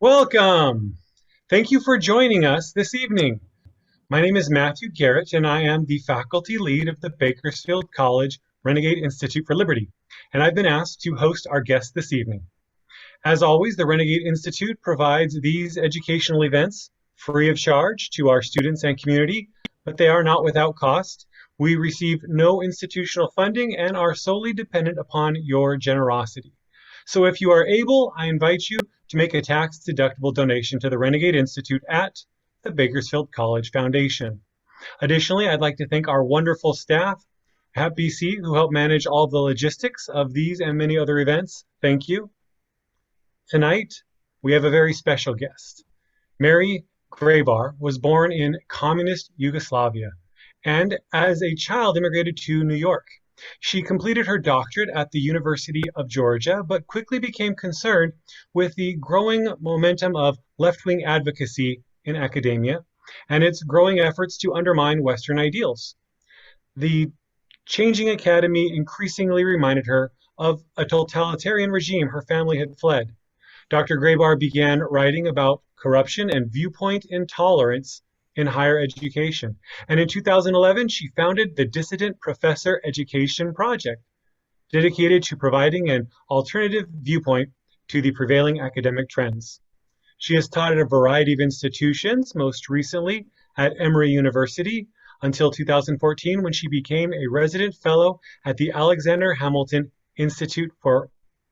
Welcome. Thank you for joining us this evening. My name is Matthew Garrett, and I am the faculty lead of the Bakersfield College Renegade Institute for Liberty, and I've been asked to host our guest this evening. As always, the Renegade Institute provides these educational events free of charge to our students and community, but they are not without cost. We receive no institutional funding and are solely dependent upon your generosity. So if you are able, I invite you to make a tax-deductible donation to the Renegade Institute at the Bakersfield College Foundation. Additionally, I'd like to thank our wonderful staff at BC who help manage all the logistics of these and many other events. Thank you. Tonight, we have a very special guest. Mary Grabar was born in communist Yugoslavia and as a child immigrated to New York. She completed her doctorate at the University of Georgia, but quickly became concerned with the growing momentum of left-wing advocacy in academia and its growing efforts to undermine Western ideals. The changing academy increasingly reminded her of a totalitarian regime her family had fled. Dr. Grabar began writing about corruption and viewpoint intolerance in higher education. And in 2011, she founded the Dissident Professor Education Project, dedicated to providing an alternative viewpoint to the prevailing academic trends. She has taught at a variety of institutions, most recently at Emory University, until 2014 when she became a resident fellow at the Alexander Hamilton Institute for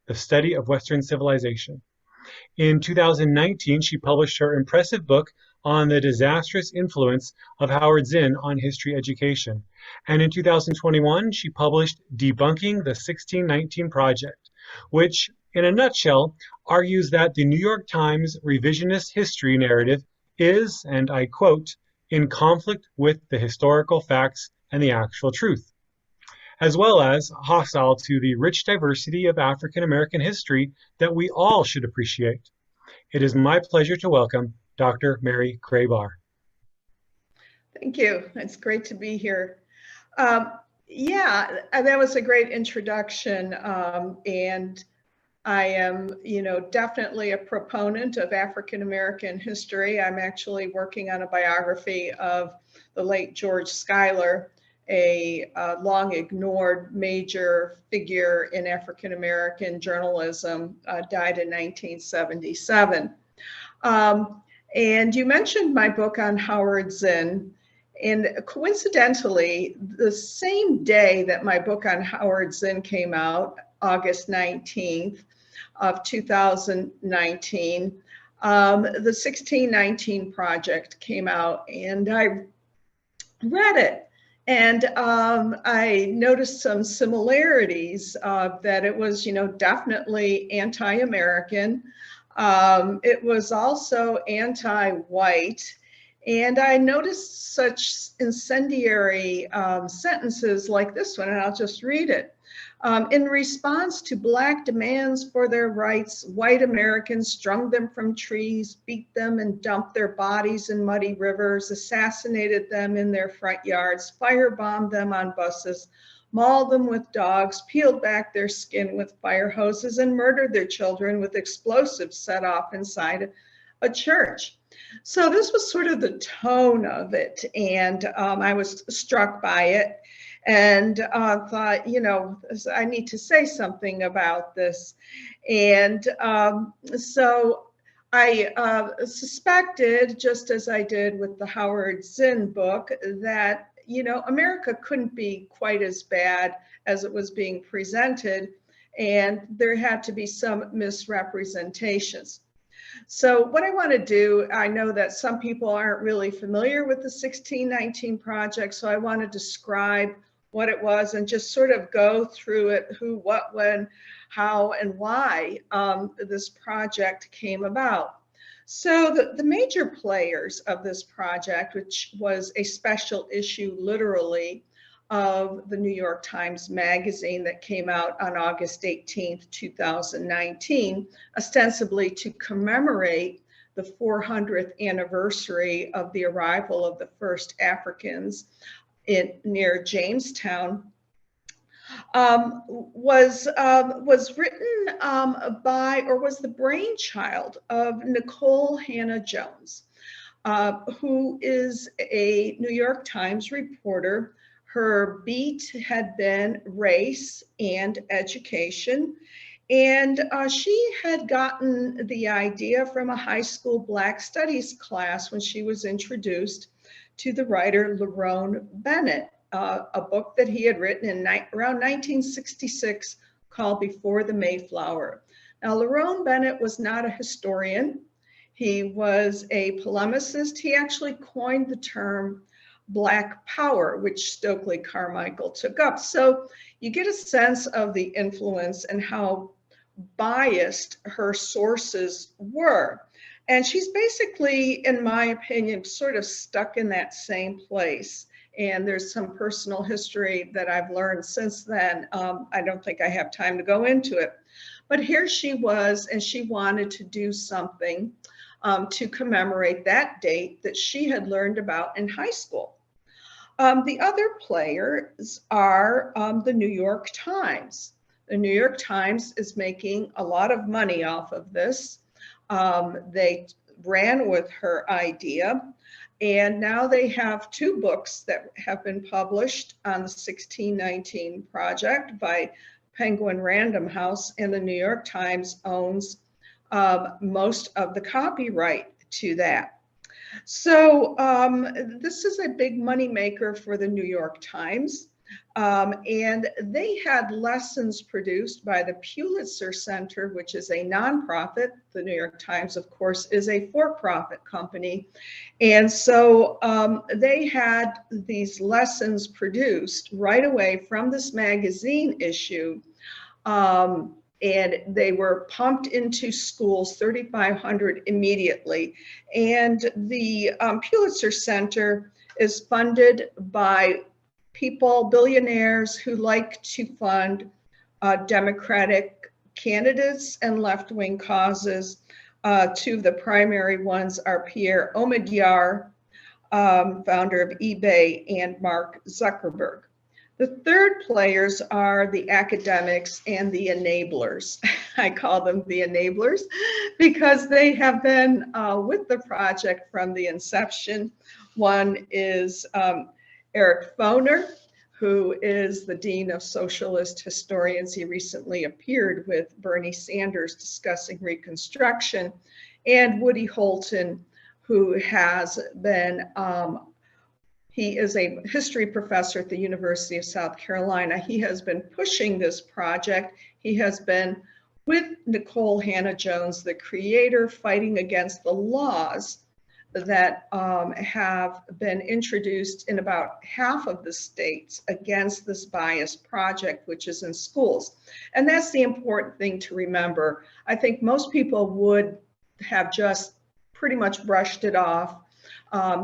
the Study of Western Civilization. In 2019, she published her impressive book on the disastrous influence of Howard Zinn on history education. And in 2021, she published Debunking the 1619 Project, which, in a nutshell, argues that the New York Times revisionist history narrative is, and I quote, in conflict with the historical facts and the actual truth, as well as hostile to the rich diversity of African American history that we all should appreciate. It is my pleasure to welcome Dr. Mary Grabar. Thank you. It's great to be here. Yeah, that was a great introduction. And I am, definitely a proponent of African American history. I'm actually working on a biography of the late George Schuyler, a long ignored major figure in African American journalism, died in 1977. And you mentioned my book on Howard Zinn, and coincidentally, the same day that my book on Howard Zinn came out, August 19th of 2019, the 1619 Project came out, and I read it. And I noticed some similarities that it was, definitely anti-American. It was also anti-white. And I noticed such incendiary sentences like this one, and I'll just read it. In response to Black demands for their rights, white Americans strung them from trees, beat them and dumped their bodies in muddy rivers, assassinated them in their front yards, firebombed them on buses, mauled them with dogs, peeled back their skin with fire hoses, and murdered their children with explosives set off inside a church. So this was sort of the tone of it, and I was struck by it. And thought, I need to say something about this. And so I suspected, just as I did with the Howard Zinn book, that, America couldn't be quite as bad as it was being presented, and there had to be some misrepresentations. So what I want to do, I know that some people aren't really familiar with the 1619 Project, so I want to describe what it was and just sort of go through it, who, what, when, how, and why this project came about. So the major players of this project, which was a special issue literally of the New York Times Magazine that came out on August 18th, 2019, ostensibly to commemorate the 400th anniversary of the arrival of the first Africans near Jamestown. was written by, or was the brainchild of Nicole Jones, who is a New York Times reporter. Her beat had been race and education. And she had gotten the idea from a high school Black Studies class when she was introduced to the writer Lerone Bennett, a book that he had written in around 1966 called Before the Mayflower. Now, Lerone Bennett was not a historian. He was a polemicist. He actually coined the term Black Power, which Stokely Carmichael took up. So you get a sense of the influence and how biased her sources were. And she's basically, in my opinion, sort of stuck in that same place. And there's some personal history that I've learned since then. I don't think I have time to go into it. But here she was, and she wanted to do something to commemorate that date that she had learned about in high school. The other players are the New York Times. The New York Times is making a lot of money off of this. They ran with her idea, and now they have two books that have been published on the 1619 Project by Penguin Random House, and the New York Times owns most of the copyright to that. So this is a big moneymaker for the New York Times. And they had lessons produced by the Pulitzer Center, which is a nonprofit. The New York Times, of course, is a for-profit company. And so they had these lessons produced right away from this magazine issue. And they were pumped into schools, 3,500 immediately. And the Pulitzer Center is funded by people, billionaires who like to fund Democratic candidates and left-wing causes. Two of the primary ones are Pierre Omidyar, founder of eBay, and Mark Zuckerberg. The third players are the academics and the enablers. I call them the enablers because they have been with the project from the inception. One is Eric Foner, who is the Dean of Socialist Historians. He recently appeared with Bernie Sanders discussing Reconstruction, and Woody Holton, who has been he is a history professor at the University of South Carolina. He has been pushing this project. He has been with Nicole Jones, the creator, fighting against the laws that have been introduced in about half of the states against this bias project, which is in schools. And that's the important thing to remember. I think most people would have just pretty much brushed it off.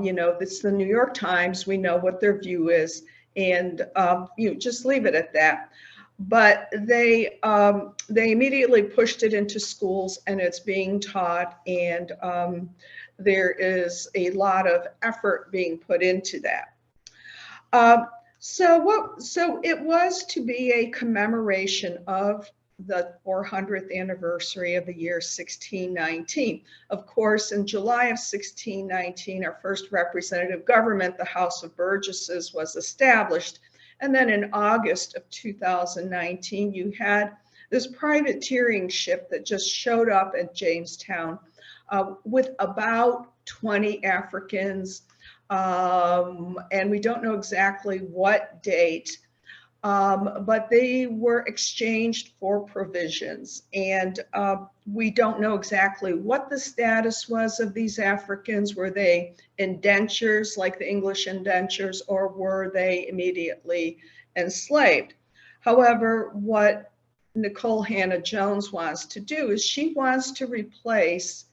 You know, it's the New York Times, we know what their view is, and you just leave it at that. But they immediately pushed it into schools, and it's being taught, and there is a lot of effort being put into that. So it was to be a commemoration of the 400th anniversary of the year 1619. Of course, in July of 1619, our first representative government, the House of Burgesses, was established. And then in August of 2019, you had this privateering ship that just showed up at Jamestown with about 20 Africans. And we don't know exactly what date, but they were exchanged for provisions. And we don't know exactly what the status was of these Africans. Were they indentures like the English indentures, or were they immediately enslaved? However, what Nicole Jones wants to do is she wants to replace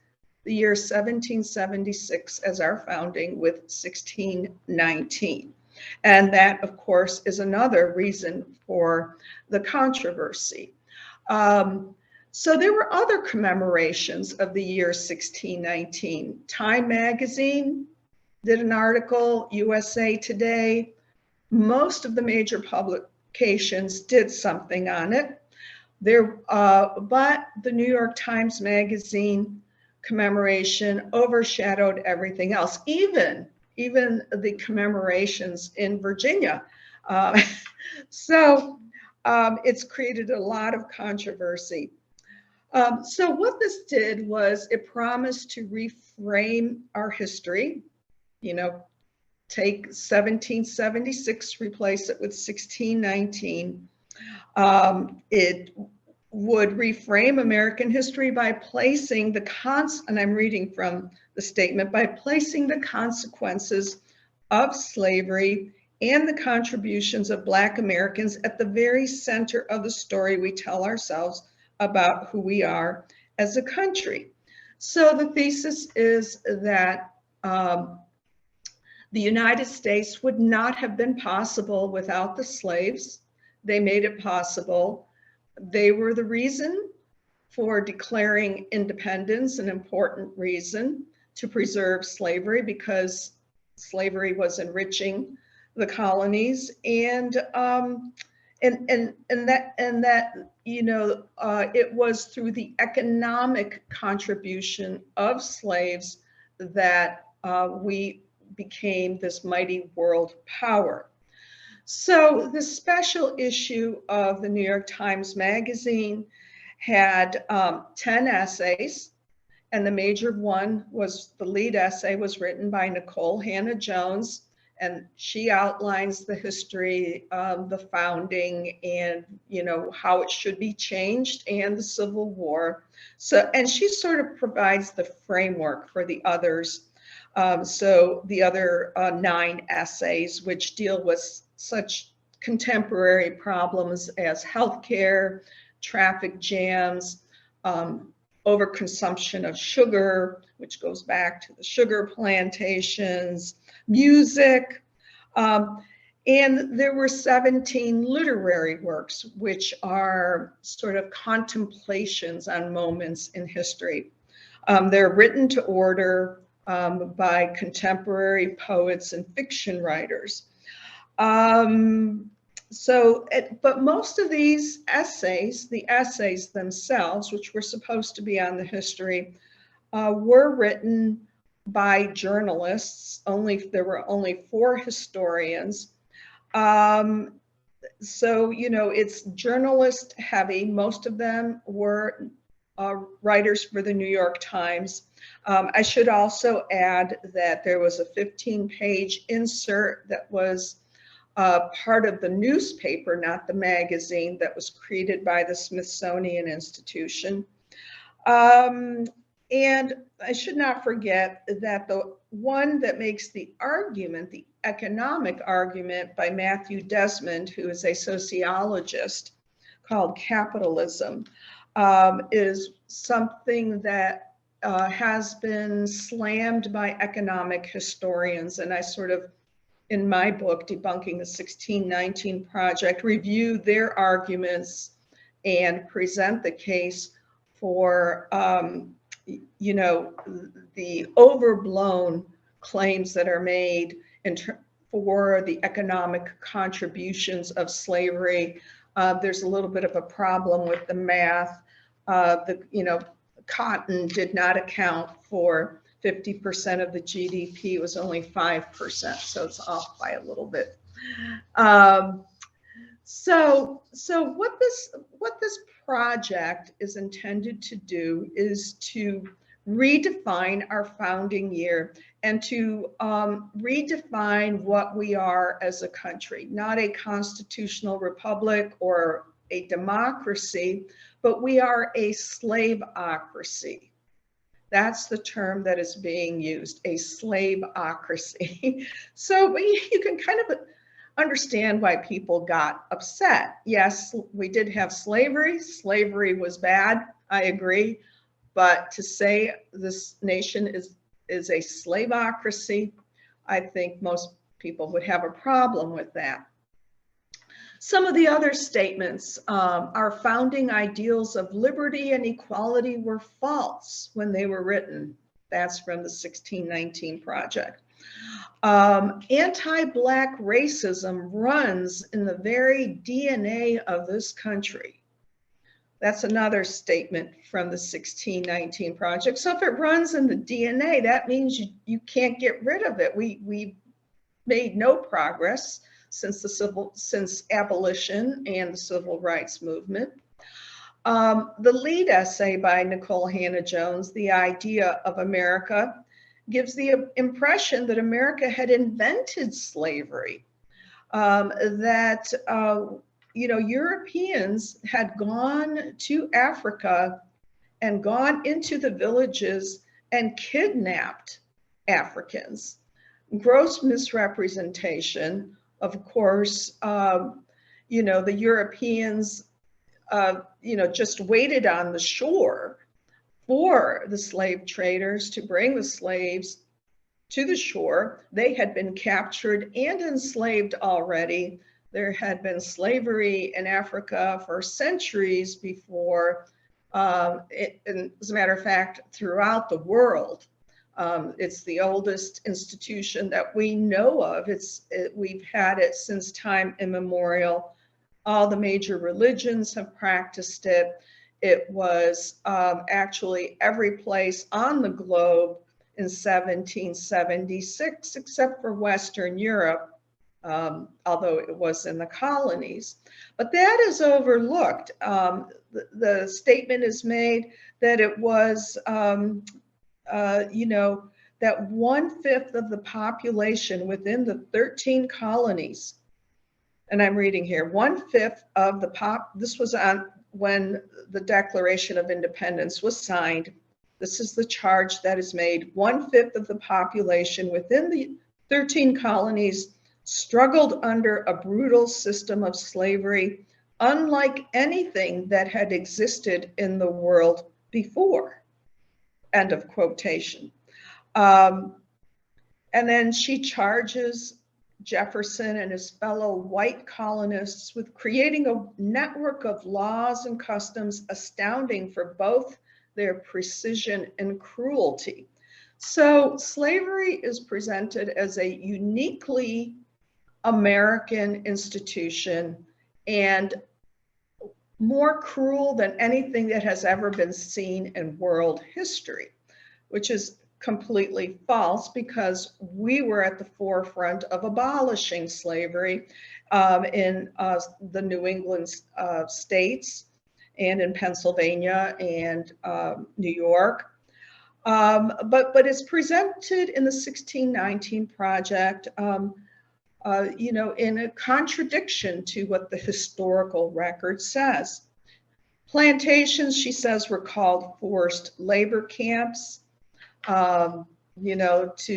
the year 1776 as our founding with 1619. And that, of course, is another reason for the controversy. So there were other commemorations of the year 1619. Time magazine did an article, USA Today. Most of the major publications did something on it. But the New York Times Magazine commemoration overshadowed everything else, even the commemorations in Virginia. So it's created a lot of controversy. So what this did was it promised to reframe our history, take 1776, replace it with 1619. It would reframe American history by placing and I'm reading from the statement, by placing the consequences of slavery and the contributions of Black Americans at the very center of the story we tell ourselves about who we are as a country. So the thesis is that the United States would not have been possible without the slaves. They made it possible. They were the reason for declaring independence, an important reason to preserve slavery, because slavery was enriching the colonies, and that it was through the economic contribution of slaves that we became this mighty world power. So the special issue of the New York Times Magazine had 10 essays, and the major one was, the lead essay was written by Nicole Jones, and she outlines the history of the founding and how it should be changed, and the Civil War. So, and she sort of provides the framework for the others. So the other 9 essays, which deal with such contemporary problems as healthcare, traffic jams, overconsumption of sugar, which goes back to the sugar plantations, music, and there were 17 literary works, which are sort of contemplations on moments in history. They're written to order by contemporary poets and fiction writers. But most of these essays, the essays themselves, which were supposed to be on the history, were written by journalists. There were only 4 historians. So, it's journalist heavy. Most of them were writers for the New York Times. I should also add that there was a 15-page insert that was part of the newspaper, not the magazine, that was created by the Smithsonian Institution. And I should not forget that the one that makes the argument, the economic argument by Matthew Desmond, who is a sociologist, called Capitalism, is something that has been slammed by economic historians. And I sort of, in my book, Debunking the 1619 Project, review their arguments and present the case for, the overblown claims that are made for the economic contributions of slavery. There's a little bit of a problem with the math. Cotton did not account for 50% of the GDP. It was only 5%, so it's off by a little bit. So what this project is intended to do is to redefine our founding year and to redefine what we are as a country, not a constitutional republic or a democracy, but we are a slaveocracy. That's the term that is being used, a slaveocracy. So you can kind of understand why people got upset. Yes, we did have slavery. Slavery was bad, I agree. But to say this nation is a slaveocracy, I think most people would have a problem with that. Some of the other statements, our founding ideals of liberty and equality were false when they were written. That's from the 1619 Project. Anti-Black racism runs in the very DNA of this country. That's another statement from the 1619 Project. So if it runs in the DNA, that means you can't get rid of it. We made no progress since abolition and the civil rights movement. The lead essay by Nicole Jones, The Idea of America, gives the impression that America had invented slavery, that Europeans had gone to Africa and gone into the villages and kidnapped Africans. Gross misrepresentation. Of course, the Europeans, just waited on the shore for the slave traders to bring the slaves to the shore. They had been captured and enslaved already. There had been slavery in Africa for centuries before, as a matter of fact, throughout the world. It's the oldest institution that we know of. We've had it since time immemorial. All the major religions have practiced it. It was actually every place on the globe in 1776, except for Western Europe, although it was in the colonies. But that is overlooked. The statement is made that it was, that 1/5 of the population within the 13 colonies, and I'm reading here, 1/5 of the this was on when the Declaration of Independence was signed. This is the charge that is made. 1/5 of the population within the 13 colonies struggled under a brutal system of slavery, unlike anything that had existed in the world before. End of quotation. And then she charges Jefferson and his fellow white colonists with creating a network of laws and customs astounding for both their precision and cruelty. So slavery is presented as a uniquely American institution and more cruel than anything that has ever been seen in world history, which is completely false, because we were at the forefront of abolishing slavery in the New England states and in Pennsylvania and New York. But it's presented in the 1619 Project, in a contradiction to what the historical record says. Plantations, she says, were called forced labor camps, to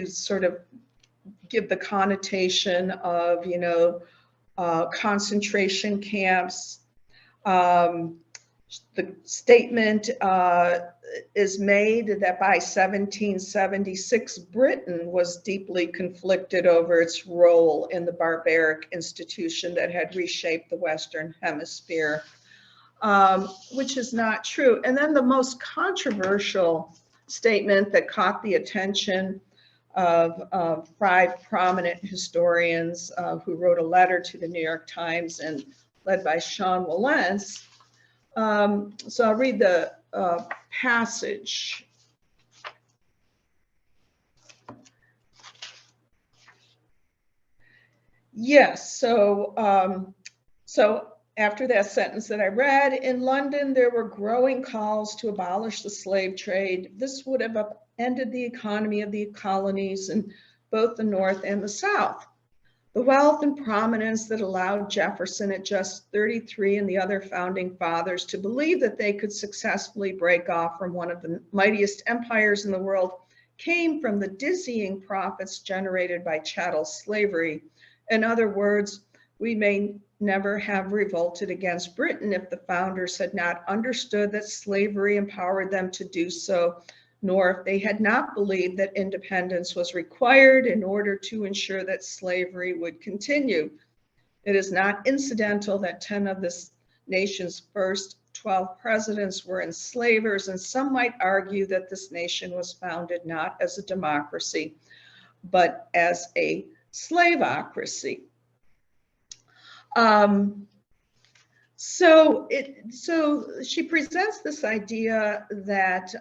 sort of give the connotation of, concentration camps. The statement is made that by 1776, Britain was deeply conflicted over its role in the barbaric institution that had reshaped the Western Hemisphere, which is not true. And then the most controversial statement that caught the attention of 5 prominent historians who wrote a letter to the New York Times and led by Sean Wilentz. So I'll read the passage. Yes, so after that sentence that I read, in London, there were growing calls to abolish the slave trade. This would have upended the economy of the colonies in both the North and the South. The wealth and prominence that allowed Jefferson at just 33 and the other founding fathers to believe that they could successfully break off from one of the mightiest empires in the world came from the dizzying profits generated by chattel slavery. In other words, we may never have revolted against Britain if the founders had not understood that slavery empowered them to do so, nor if they had not believed that independence was required in order to ensure that slavery would continue. It is not incidental that 10 of this nation's first 12 presidents were enslavers, and some might argue that this nation was founded not as a democracy, but as a slaveocracy. So she presents this idea that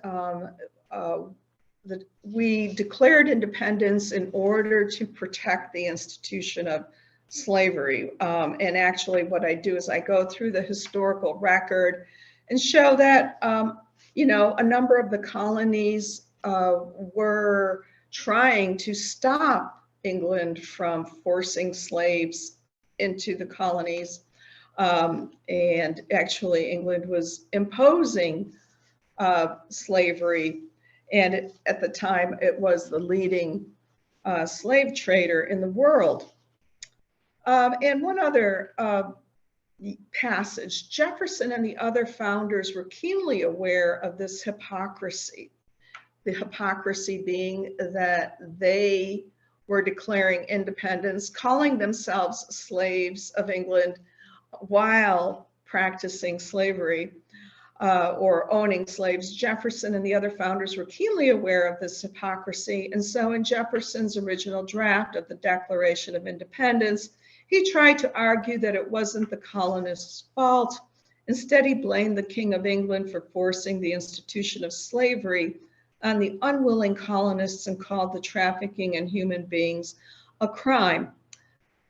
that we declared independence in order to protect the institution of slavery. And actually what I do is I go through the historical record and show that, you know, a number of the colonies were trying to stop England from forcing slaves into the colonies. And actually England was imposing slavery. And at the time, it was the leading slave trader in the world. And one other passage, Jefferson and the other founders were keenly aware of this hypocrisy. The hypocrisy being that they were declaring independence, calling themselves slaves of England while practicing slavery. Or owning slaves. Jefferson and the other founders were keenly aware of this hypocrisy. And so in Jefferson's original draft of the Declaration of Independence, he tried to argue that it wasn't the colonists' fault. Instead, he blamed the King of England for forcing the institution of slavery on the unwilling colonists and called the trafficking in human beings a crime.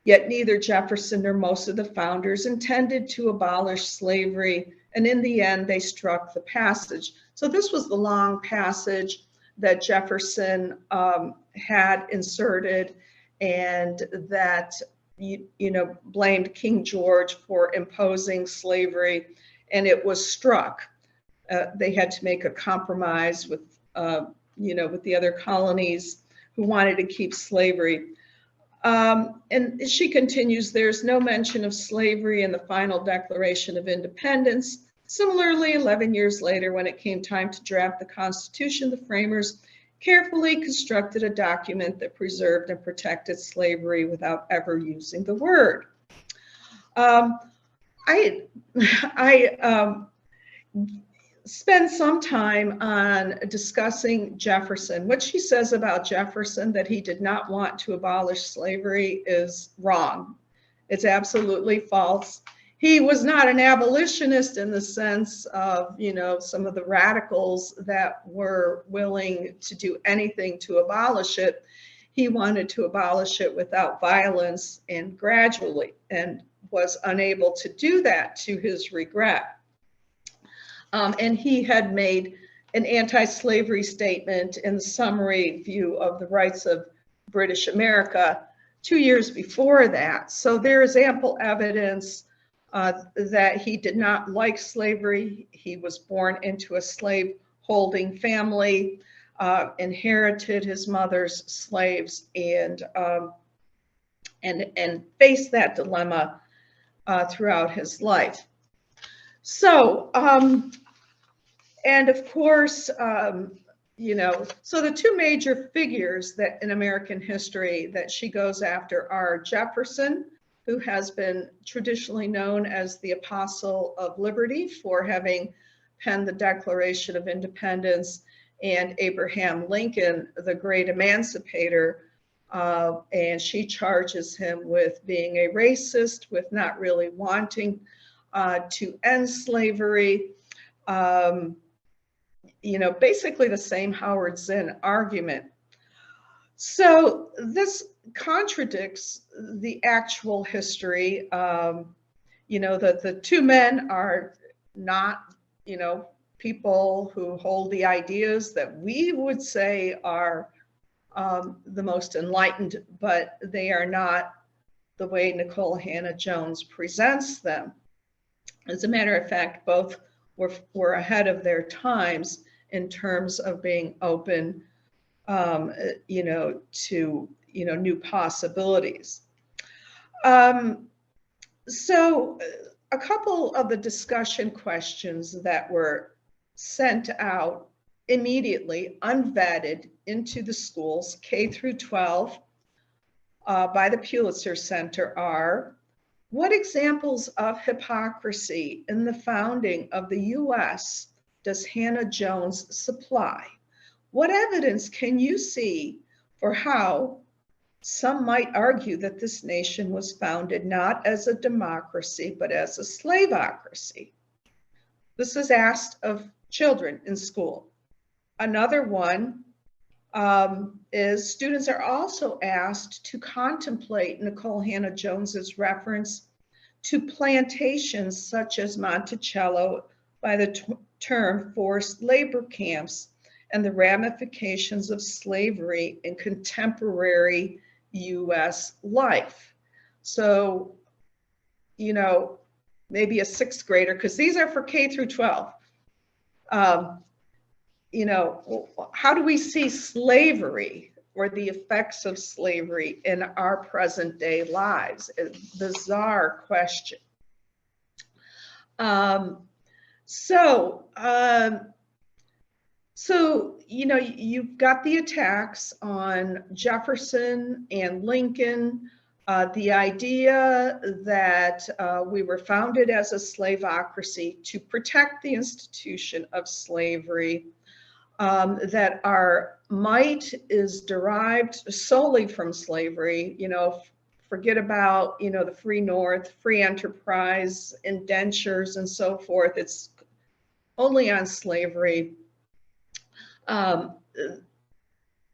Yet neither Jefferson nor most of the founders intended to abolish slavery. And in the end, they struck the passage. So this was the long passage that Jefferson had inserted, and that you know blamed King George for imposing slavery, and it was struck. They had to make a compromise with you know with the other colonies who wanted to keep slavery. And she continues, there's no mention of slavery in the final Declaration of Independence. Similarly, 11 years later, when it came time to draft the Constitution, the framers carefully constructed a document that preserved and protected slavery without ever using the word. I spend some time on discussing Jefferson. What she says about Jefferson, that he did not want to abolish slavery, is wrong. It's absolutely false. He was not an abolitionist in the sense of, you know, some of the radicals that were willing to do anything to abolish it. He wanted to abolish it without violence and gradually, and was unable to do that to his regret. And he had made an anti-slavery statement in the summary view of the rights of British America 2 years before that. So there is ample evidence that he did not like slavery. He was born into a slave-holding family, inherited his mother's slaves, and faced that dilemma throughout his life. So, and of course, you know, so the two major figures that in American history that she goes after are Jefferson, who has been traditionally known as the Apostle of Liberty for having penned the Declaration of Independence, and Abraham Lincoln, the great emancipator. And she charges him with being a racist, with not really wanting to end slavery. You know, basically the same Howard Zinn argument. So this contradicts the actual history. You know, the two men are not, you know, people who hold the ideas that we would say are the most enlightened, but they are not the way Nicole Hannah Jones presents them. As a matter of fact, both were ahead of their times in terms of being open, you know, to, you know, new possibilities. So a couple of the discussion questions that were sent out immediately, unvetted, into the schools, K through 12, by the Pulitzer Center are: what examples of hypocrisy in the founding of the US does Hannah Jones supply? What evidence can you see for how some might argue that this nation was founded not as a democracy, but as a slaveocracy. This is asked of children in school. Another one is students are also asked to contemplate Nicole Jones's reference to plantations such as Monticello by the term forced labor camps and the ramifications of slavery in contemporary US life. So, you know, maybe a sixth grader, because these are for K through 12. You know, how do we see slavery or the effects of slavery in our present day lives? A bizarre question. So, you know, you've got the attacks on Jefferson and Lincoln, the idea that we were founded as a slaveocracy to protect the institution of slavery, that our might is derived solely from slavery. You know, forget about, you know, the free North, free enterprise, indentures, and so forth. It's only on slavery.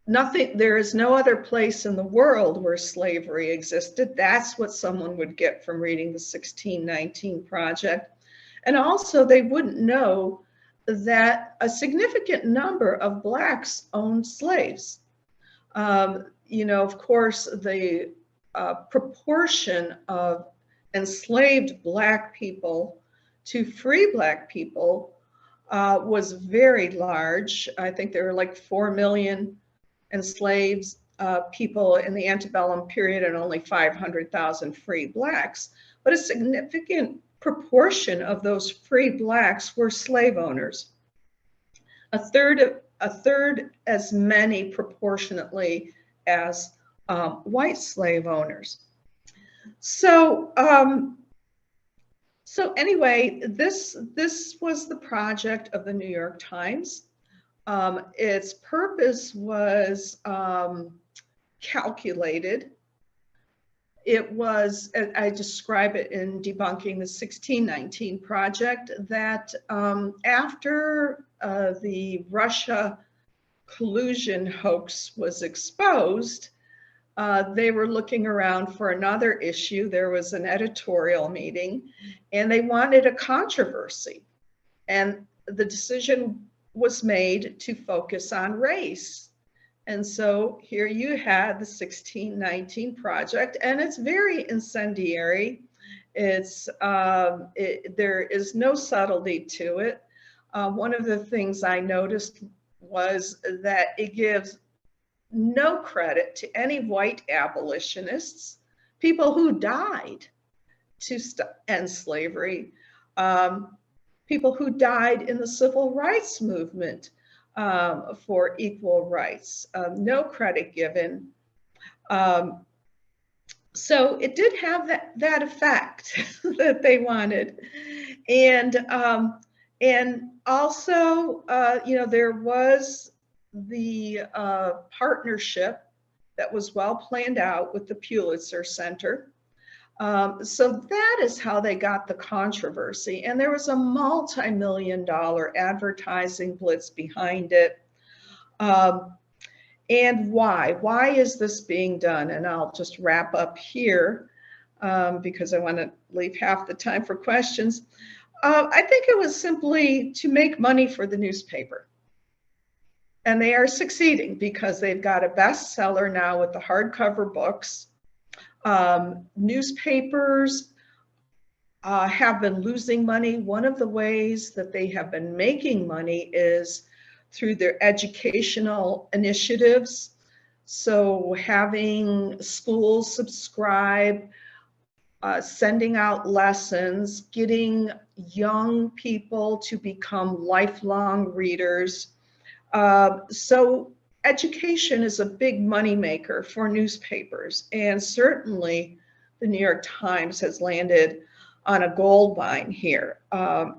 There is no other place in the world where slavery existed. That's what someone would get from reading the 1619 Project. And also they wouldn't know that a significant number of Blacks owned slaves. You know, of course, the proportion of enslaved Black people to free Black people was very large. I think there were like 4 million enslaved people in the antebellum period and only 500,000 free Blacks. But a significant proportion of those free Blacks were slave owners. A third as many proportionately as white slave owners. So anyway, this was the project of the New York Times. Its purpose was calculated. It was, I describe it in Debunking the 1619 Project, that after the Russia collusion hoax was exposed, they were looking around for another issue. There was an editorial meeting and they wanted a controversy. And the decision was made to focus on race. And so here you had the 1619 Project, and it's very incendiary. It's there is no subtlety to it. One of the things I noticed was that it gives no credit to any white abolitionists, people who died to end slavery, people who died in the civil rights movement for equal rights. No credit given. So it did have that effect that they wanted. And also, you know, there was the partnership that was well planned out with the Pulitzer Center. So that is how they got the controversy. And there was a multi-million-dollar advertising blitz behind it. And why? Why is this being done? And I'll just wrap up here because I want to leave half the time for questions. I think it was simply to make money for the newspaper. And they are succeeding because they've got a bestseller now with the hardcover books. Newspapers have been losing money. One of the ways that they have been making money is through their educational initiatives. So having schools subscribe, sending out lessons, getting young people to become lifelong readers. So education is a big moneymaker for newspapers, and certainly the New York Times has landed on a gold mine here. And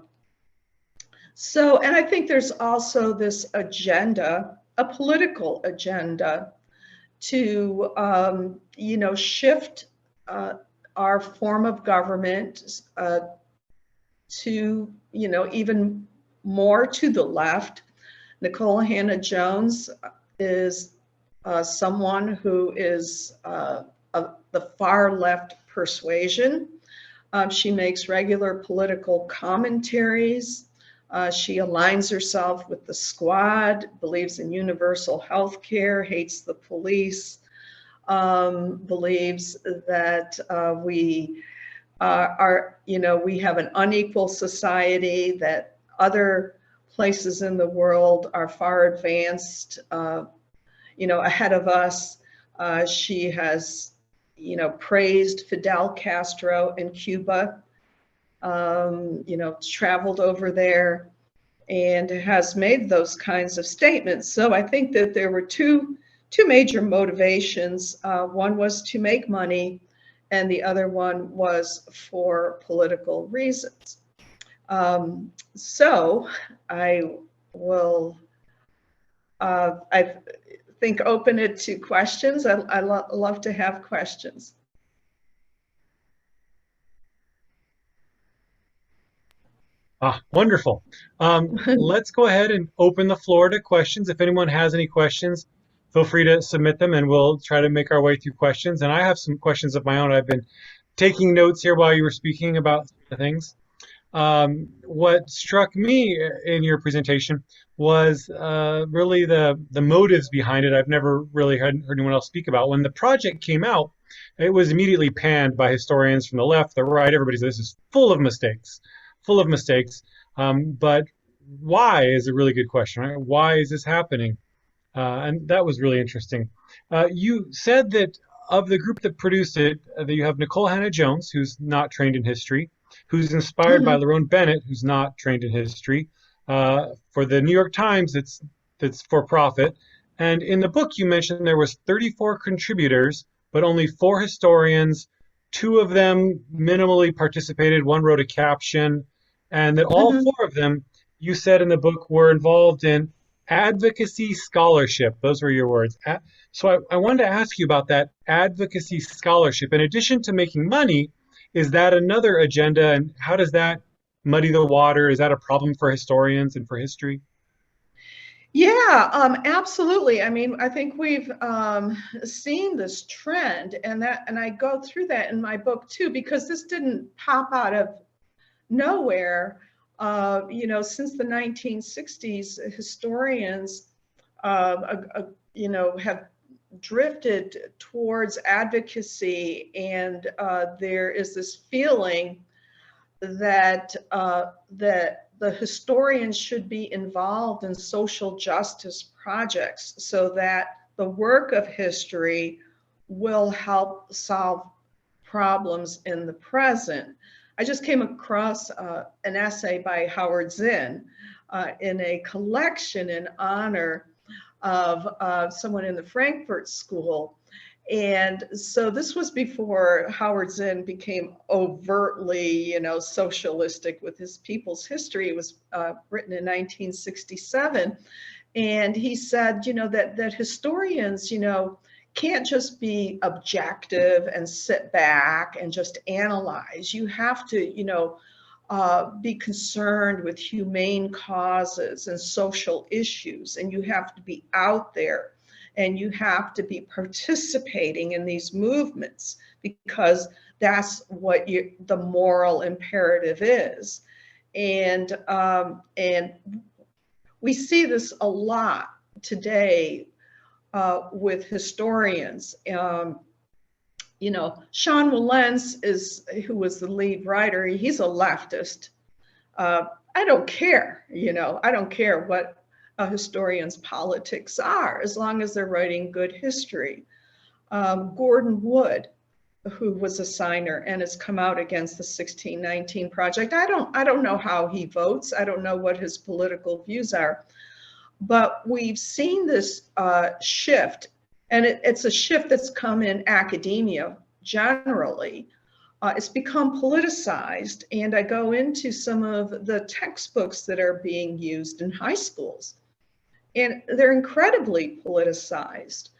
I think there's also this agenda, a political agenda, to, shift our form of government to, even more to the left. Nicole Jones is someone who is of the far left persuasion. She makes regular political commentaries. She aligns herself with the squad, believes in universal health care, hates the police, believes that we we have an unequal society, that other places in the world are far advanced, ahead of us. She has, praised Fidel Castro in Cuba, traveled over there and has made those kinds of statements. So I think that there were two major motivations. One was to make money, and the other one was for political reasons. So I will, I think, open it to questions. I love to have questions. Wonderful. Let's go ahead and open the floor to questions. If anyone has any questions, feel free to submit them and we'll try to make our way through questions. And I have some questions of my own. I've been taking notes here while you were speaking about things. What struck me in your presentation was really the motives behind it. I've never really heard anyone else speak about. When the project came out, it was immediately panned by historians from the left, the right. Everybody said this is full of mistakes, full of mistakes. But why is a really good question, right? Why is this happening? And that was really interesting. You said that of the group that produced it, that you have Nicole Jones, who's not trained in history, who's inspired by Lerone Bennett, who's not trained in history. For the New York Times, it's for profit. And in the book, you mentioned there was 34 contributors, but only 4 historians. 2 of them minimally participated. 1 wrote a caption, and that all 4 of them, you said in the book, were involved in advocacy scholarship. Those were your words. So I wanted to ask you about that advocacy scholarship. In addition to making money, is that another agenda, and how does that muddy the water? Is that a problem for historians and for history? Yeah, absolutely. I mean, I think we've seen this trend, and I go through that in my book too, because this didn't pop out of nowhere. Since the 1960s, historians, have drifted towards advocacy, and there is this feeling that the historians should be involved in social justice projects so that the work of history will help solve problems in the present. I just came across an essay by Howard Zinn in a collection in honor of someone in the Frankfurt School. And so this was before Howard Zinn became overtly, socialistic with his people's history. It was written in 1967. And he said, that historians, can't just be objective and sit back and just analyze. You have to, be concerned with humane causes and social issues, and you have to be out there, and you have to be participating in these movements, because that's what the moral imperative is. And we see this a lot today with historians. Sean Wilentz who was the lead writer, he's a leftist. I don't care, I don't care what a historian's politics are, as long as they're writing good history. Gordon Wood, who was a signer and has come out against the 1619 Project. I don't know how he votes. I don't know what his political views are. But we've seen this shift, and it's a shift that's come in academia generally. It's become politicized, and I go into some of the textbooks that are being used in high schools, and they're incredibly politicized.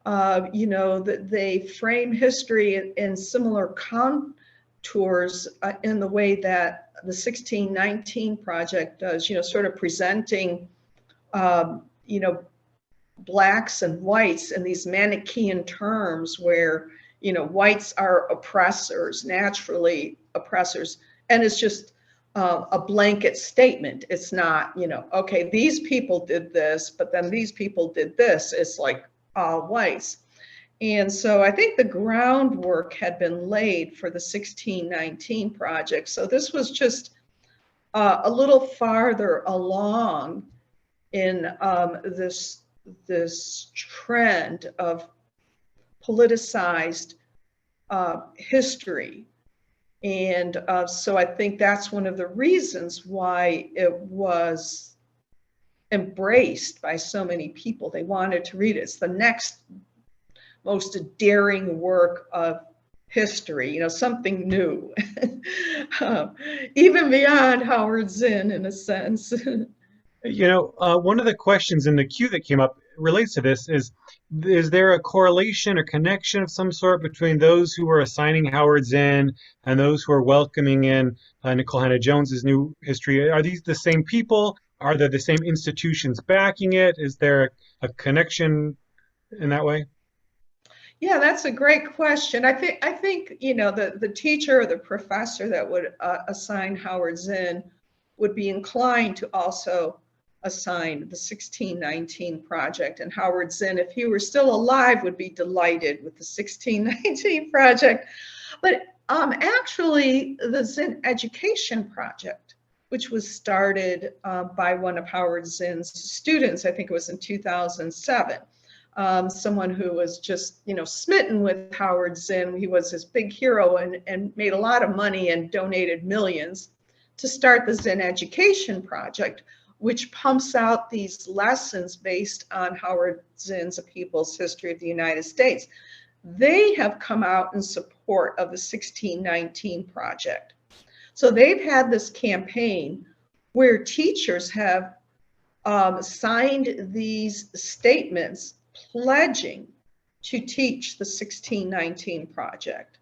that they frame history in similar contours in the way that the 1619 Project does, sort of presenting, blacks and whites in these Manichaean terms where, whites are oppressors, naturally oppressors. And it's just a blanket statement. It's not, okay, these people did this, but then these people did this. It's like all whites. And so I think the groundwork had been laid for the 1619 Project. So this was just a little farther along in this trend of politicized history. And so I think that's one of the reasons why it was embraced by so many people. They wanted to read it. It's the next most daring work of history, something new, even beyond Howard Zinn in a sense. One of the questions in the queue that came up relates to this is there a correlation or connection of some sort between those who are assigning Howard Zinn and those who are welcoming in Nicole Jones's new history? Are these the same people? Are there the same institutions backing it? Is there a connection in that way? Yeah, that's a great question. I think the teacher or the professor that would assign Howard Zinn would be inclined to also assign the 1619 Project. And Howard Zinn, if he were still alive, would be delighted with the 1619 Project. But actually, the Zinn Education Project, which was started by one of Howard Zinn's students, I think it was in 2007. Someone who was just, smitten with Howard Zinn. He was his big hero and made a lot of money and donated millions to start the Zinn Education Project, which pumps out these lessons based on Howard Zinn's A People's History of the United States. They have come out in support of the 1619 Project. So they've had this campaign where teachers have signed these statements pledging to teach the 1619 Project.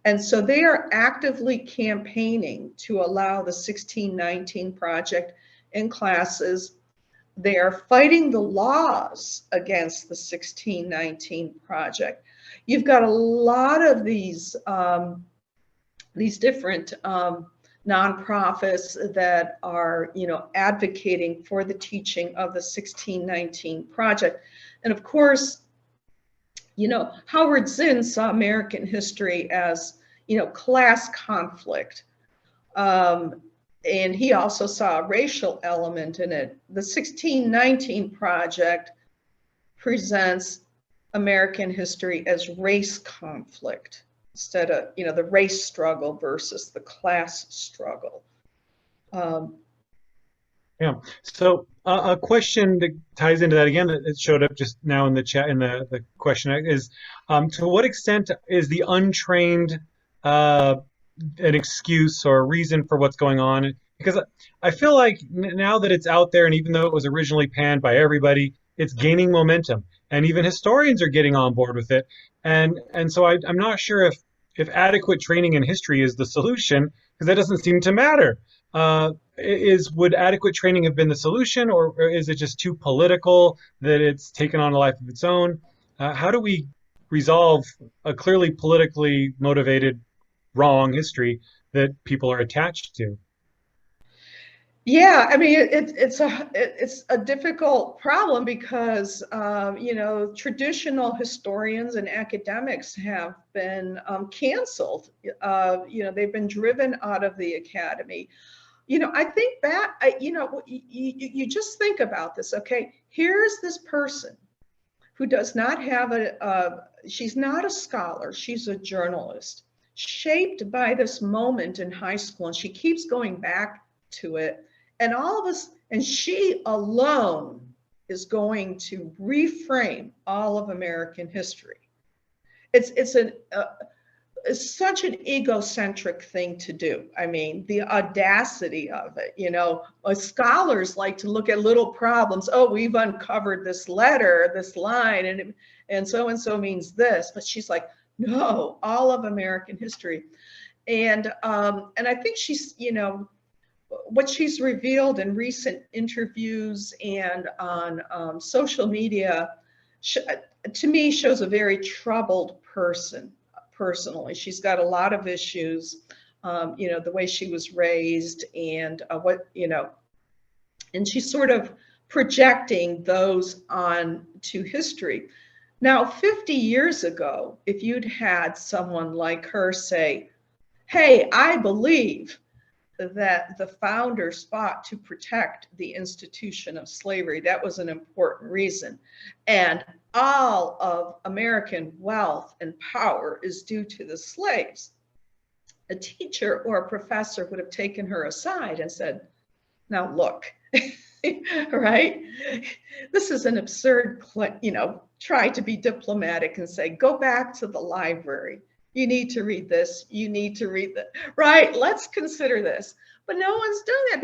And so they are actively campaigning to allow the 1619 Project in classes. They are fighting the laws against the 1619 Project. You've got a lot of these different nonprofits that are, advocating for the teaching of the 1619 Project. And of course, Howard Zinn saw American history as, class conflict. And he also saw a racial element in it. The 1619 Project presents American history as race conflict instead of, the race struggle versus the class struggle. Yeah. So a question that ties into that again that showed up just now in the chat in the question is, to what extent is the untrained an excuse or a reason for what's going on? Because I feel like now that it's out there, and even though it was originally panned by everybody, it's gaining momentum, and even historians are getting on board with it. And so I'm not sure if adequate training in history is the solution, because that doesn't seem to matter. Would adequate training have been the solution, or is it just too political that it's taken on a life of its own? How do we resolve a clearly politically motivated wrong history that people are attached to? Yeah, I mean, it's a difficult problem because traditional historians and academics have been canceled. They've been driven out of the academy. I think that you just think about this. Okay, here's this person who does not have she's not a scholar, she's a journalist, shaped by this moment in high school, and she keeps going back to it. And and she alone is going to reframe all of American history. It's such an egocentric thing to do. I mean, the audacity of it, scholars like to look at little problems. Oh, we've uncovered this letter, this line, and so means this. But she's like, no, all of American history. And I think she's, you know, what she's revealed in recent interviews and on social media, to me, shows a very troubled person. Personally, she's got a lot of issues. You know, the way she was raised and what, you know, and she's sort of projecting those on to history. Now, 50 years ago, if you'd had someone like her say, hey, I believe that the founders fought to protect the institution of slavery. That was an important reason. And all of American wealth and power is due to the slaves. A teacher or a professor would have taken her aside and said, now look, right? This is an absurd, you know, try to be diplomatic and say, go back to the library. You need to read this. You need to read that, right? Let's consider this. But no one's doing that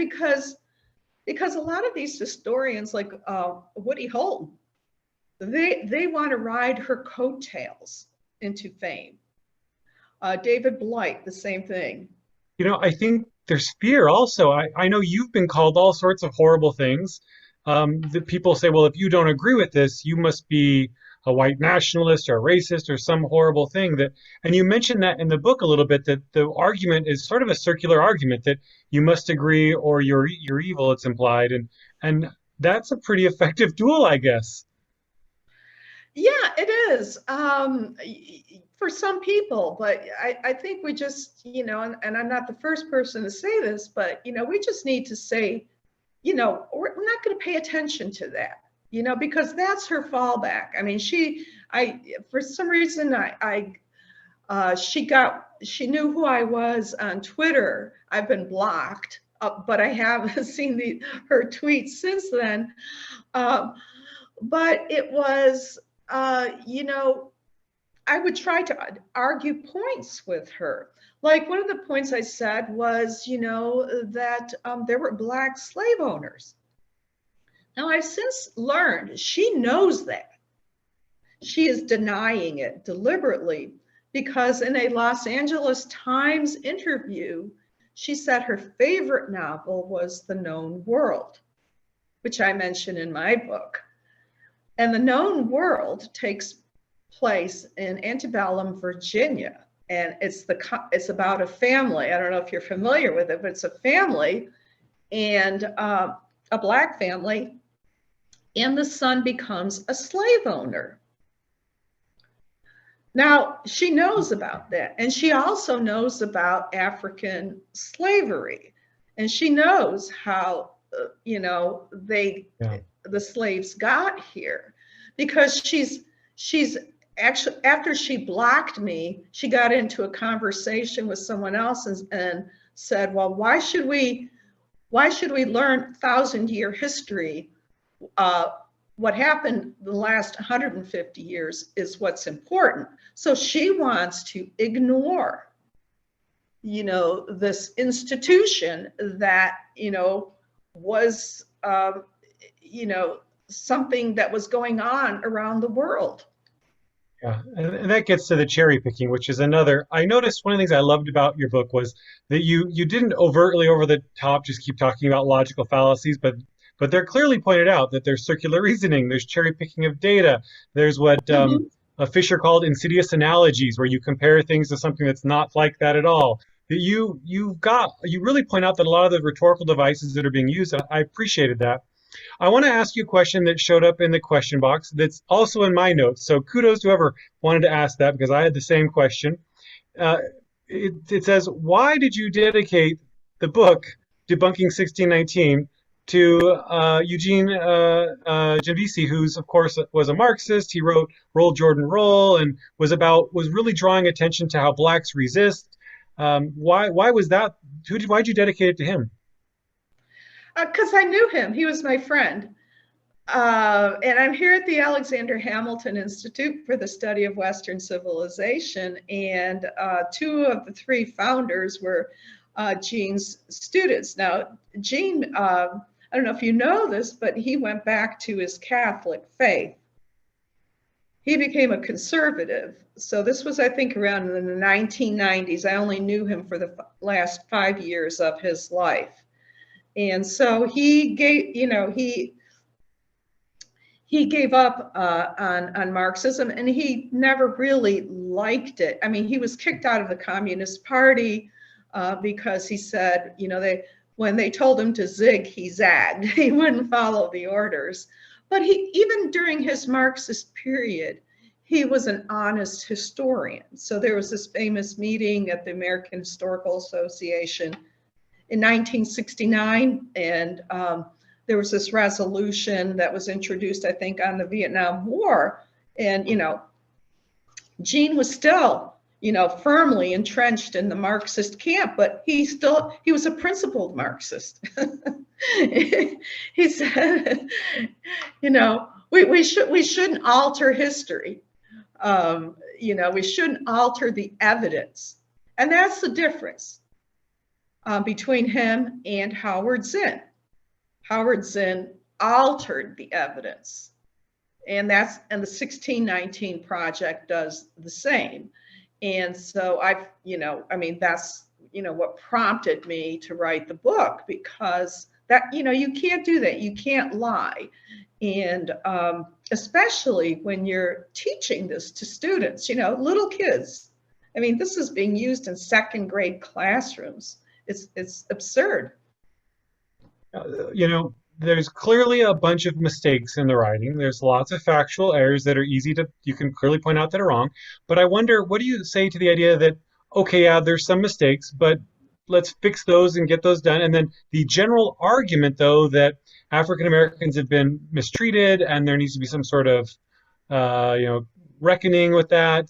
because a lot of these historians, like Woody Holton, they want to ride her coattails into fame. David Blight, the same thing. You know, I think there's fear also. I know you've been called all sorts of horrible things. That people say, well, if you don't agree with this, you must be a white nationalist or a racist or some horrible thing that, and you mentioned that in the book a little bit, that the argument is sort of a circular argument that you must agree or you're evil, it's implied. And that's a pretty effective tool, I guess. Yeah, it is for some people, but I think we just, you know, and I'm not the first person to say this, but, you know, we just need to say, you know, we're not going to pay attention to that, you know, because that's her fallback. I mean, for some reason, she knew who I was on Twitter. I've been blocked, but I have seen her tweets since then. But it was, you know, I would try to argue points with her. Like one of the points I said was, you know, that there were Black slave owners. Now I've since learned she knows that. She is denying it deliberately because in a Los Angeles Times interview, she said her favorite novel was The Known World, which I mention in my book. And The Known World takes place in antebellum Virginia. And it's about a family. I don't know if you're familiar with it, but it's a family and a Black family, and the son becomes a slave owner. Now, she knows about that. And she also knows about African slavery. And she knows how, you know, the slaves got here, because she's actually, after she blocked me, she got into a conversation with someone else and said, well, why should we learn 1,000-year history? What happened the last 150 years is what's important. So she wants to ignore, you know, this institution that, you know, was, you know, something that was going on around the world. Yeah, and that gets to the cherry picking, which is another. I noticed one of the things I loved about your book was that you didn't overtly over the top just keep talking about logical fallacies, but they're clearly pointed out that there's circular reasoning, there's cherry picking of data, there's what Fisher called insidious analogies, where you compare things to something that's not like that at all. That you really point out that a lot of the rhetorical devices that are being used, I appreciated that. I want to ask you a question that showed up in the question box that's also in my notes. So kudos to whoever wanted to ask that, because I had the same question. It says, why did you dedicate the book Debunking 1619 to Eugene Janvisi, who's of course was a Marxist? He wrote Roll Jordan Roll and was really drawing attention to how blacks resist. Why was that? Why'd you dedicate it to him? Because I knew him. He was my friend. And I'm here at the Alexander Hamilton Institute for the Study of Western Civilization. And 2 of the 3 founders were Gene's students. Now, Gene, I don't know if you know this, but he went back to his Catholic faith. he became a conservative. So this was, I think, around in the 1990s. I only knew him for the last 5 years of his life. And so he gave, he gave up on Marxism, and he never really liked it. I mean, he was kicked out of the Communist Party because he said, when they told him to zig, he zagged. He wouldn't follow the orders. But even during his Marxist period, he was an honest historian. So there was this famous meeting at the American Historical Association in 1969, and there was this resolution that was introduced, I think, on the Vietnam War. And, Gene was still, firmly entrenched in the Marxist camp, but he was a principled Marxist. He said, we shouldn't alter history. We shouldn't alter the evidence. And that's the difference between him and Howard Zinn. Howard Zinn altered the evidence, and the 1619 Project does the same. And so that's what prompted me to write the book, because that you can't do that. You can't lie, and especially when you're teaching this to students, little kids. I mean, this is being used in second grade classrooms. It's absurd. There's clearly a bunch of mistakes in the writing. There's lots of factual errors that are you can clearly point out that are wrong. But I wonder, what do you say to the idea that, okay, yeah, there's some mistakes, but let's fix those and get those done. And then the general argument, though, that African Americans have been mistreated and there needs to be some sort of, reckoning with that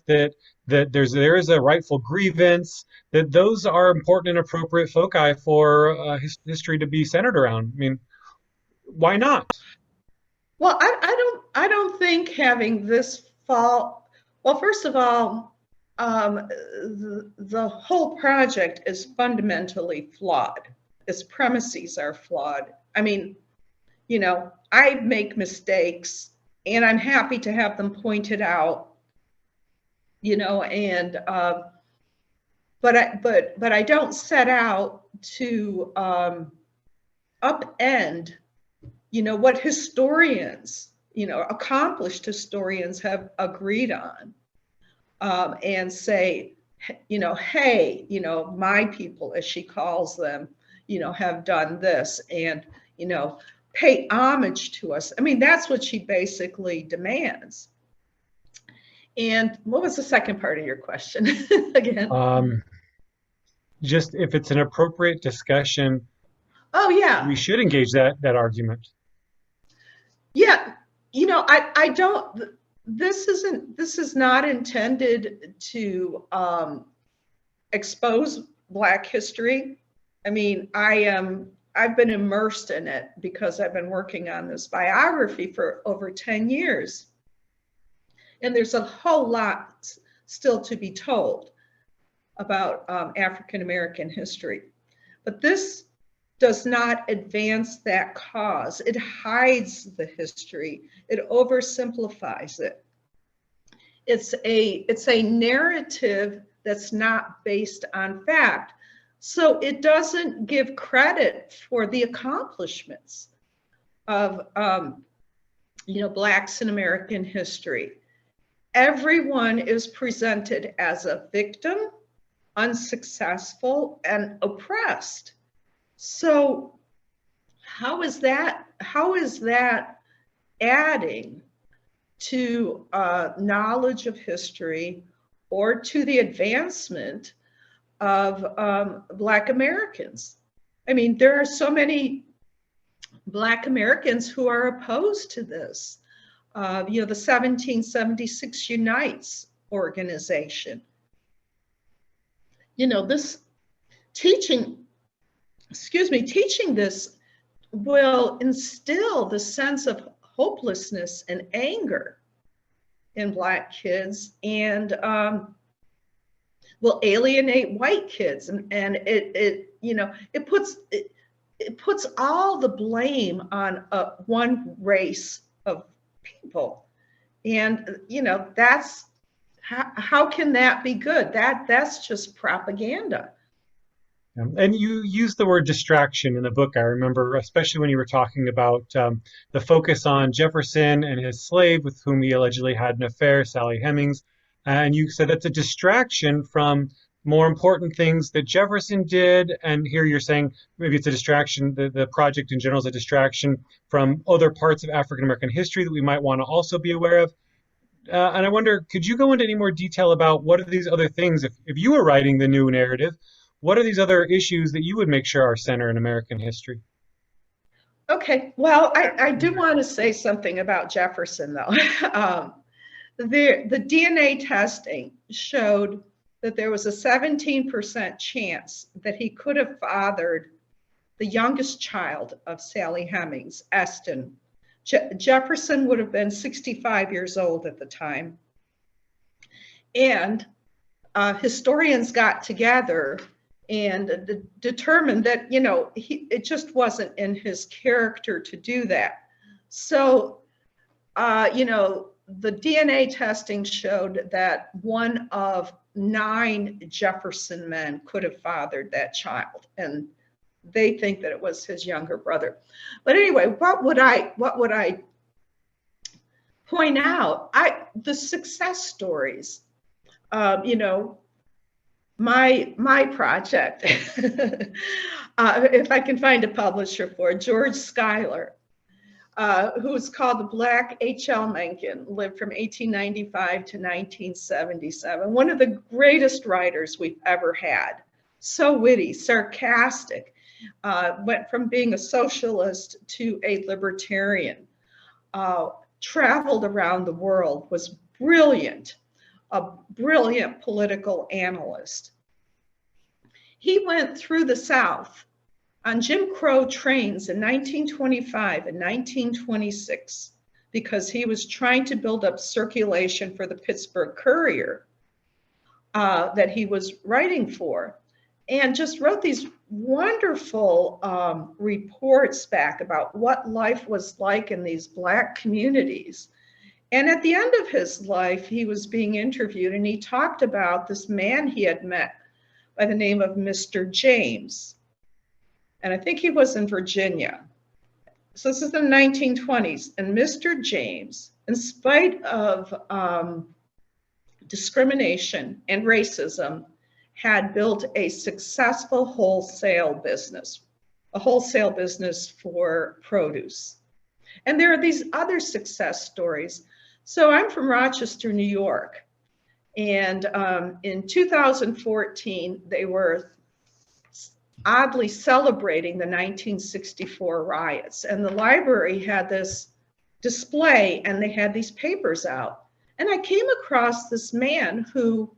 there is a rightful grievance, that those are important and appropriate foci for history to be centered around. I mean, why not? Well, I don't think having this fall. Well, first of all, the whole project is fundamentally flawed. Its premises are flawed. I mean, I make mistakes, and I'm happy to have them pointed out. But I don't set out to upend, what historians, accomplished historians have agreed on, and say, hey, my people, as she calls them, have done this, and, pay homage to us. I mean, that's what she basically demands. And what was the second part of your question again? Just if it's an appropriate discussion. Oh, yeah. We should engage that argument. Yeah. I don't, this is not intended to expose Black history. I mean, I've been immersed in it because I've been working on this biography for over 10 years. And there's a whole lot still to be told about African-American history. But this does not advance that cause. It hides the history. It oversimplifies it. It's a narrative that's not based on fact. So it doesn't give credit for the accomplishments of Blacks in American history. Everyone is presented as a victim, unsuccessful, and oppressed. So how is that adding to knowledge of history or to the advancement of Black Americans? I mean, there are so many Black Americans who are opposed to this. The 1776 Unites organization. This teaching this will instill the sense of hopelessness and anger in Black kids, and will alienate white kids, and it puts all the blame on one race of people. And, that's, how can that be good? That's just propaganda. And you use the word distraction in the book, I remember, especially when you were talking about the focus on Jefferson and his slave with whom he allegedly had an affair, Sally Hemings. And you said that's a distraction from more important things that Jefferson did. And here you're saying maybe it's a distraction, the project in general is a distraction from other parts of African American history that we might want to also be aware of. And I wonder, could you go into any more detail about what are these other things? If you were writing the new narrative, what are these other issues that you would make sure are center in American history? Okay, well, I do want to say something about Jefferson, though. The DNA testing showed that there was a 17% chance that he could have fathered the youngest child of Sally Hemings, Eston. Jefferson would have been 65 years old at the time. And historians got together and determined that, it just wasn't in his character to do that. So, the DNA testing showed that one of 9 Jefferson men could have fathered that child. And they think that it was his younger brother. But anyway, what would I point out? The success stories, my project, if I can find a publisher for it, George Schuyler, who's called the Black H.L. Mencken, lived from 1895 to 1977. One of the greatest writers we've ever had. So witty, sarcastic, went from being a socialist to a libertarian, traveled around the world, was brilliant, a brilliant political analyst. He went through the South on Jim Crow trains in 1925 and 1926 because he was trying to build up circulation for the Pittsburgh Courier that he was writing for, and just wrote these wonderful reports back about what life was like in these Black communities. And at the end of his life, he was being interviewed, and he talked about this man he had met by the name of Mr. James. And I think he was in Virginia. So this is in the 1920s. And Mr. James, in spite of discrimination and racism, had built a successful wholesale business, a wholesale business for produce. And there are these other success stories. So I'm from Rochester, New York. And in 2014, they were oddly celebrating the 1964 riots. And the library had this display and they had these papers out. And I came across this man who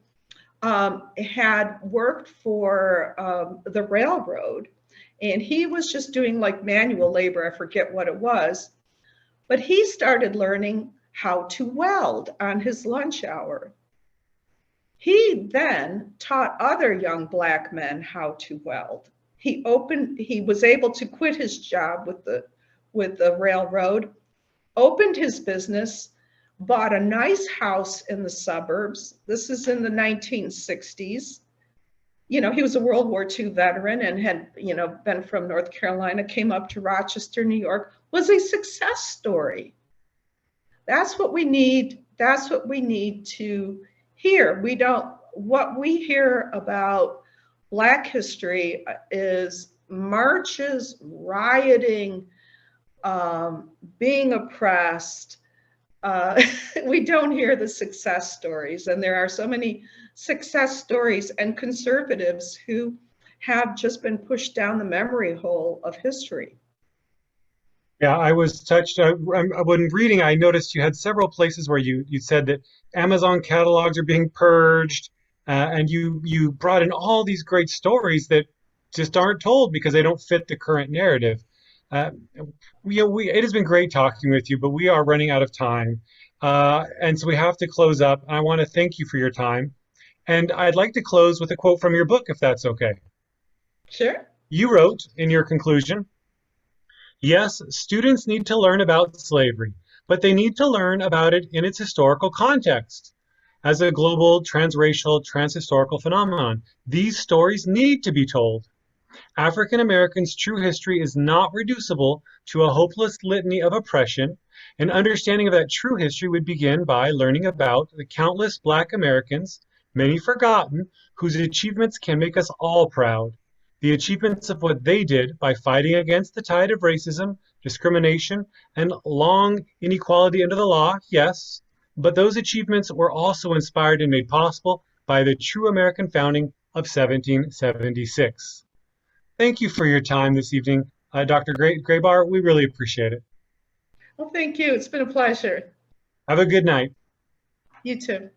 had worked for the railroad, and he was just doing like manual labor, I forget what it was, but he started learning how to weld on his lunch hour. He then taught other young Black men how to weld. He was able to quit his job with the railroad, opened his business, bought a nice house in the suburbs. This is in the 1960s. He was a World War II veteran and had, been from North Carolina, came up to Rochester, New York, was a success story. That's what we need. That's what we need to hear. What we hear about Black history is marches, rioting, being oppressed. We don't hear the success stories, and there are so many success stories and conservatives who have just been pushed down the memory hole of history. Yeah, I was touched. When reading, I noticed you had several places where you said that Amazon catalogs are being purged, and you brought in all these great stories that just aren't told because they don't fit the current narrative. It has been great talking with you, but we are running out of time. And so we have to close up. I want to thank you for your time. And I'd like to close with a quote from your book, if that's okay. Sure. You wrote in your conclusion, "Yes, students need to learn about slavery, but they need to learn about it in its historical context. As a global, transracial, transhistorical phenomenon, these stories need to be told. African Americans' true history is not reducible to a hopeless litany of oppression. An understanding of that true history would begin by learning about the countless Black Americans, many forgotten, whose achievements can make us all proud. The achievements of what they did by fighting against the tide of racism, discrimination, and long inequality under the law, yes, but those achievements were also inspired and made possible by the true American founding of 1776. Thank you for your time this evening, Dr. Grabar. We really appreciate it. Well, thank you. It's been a pleasure. Have a good night. You too.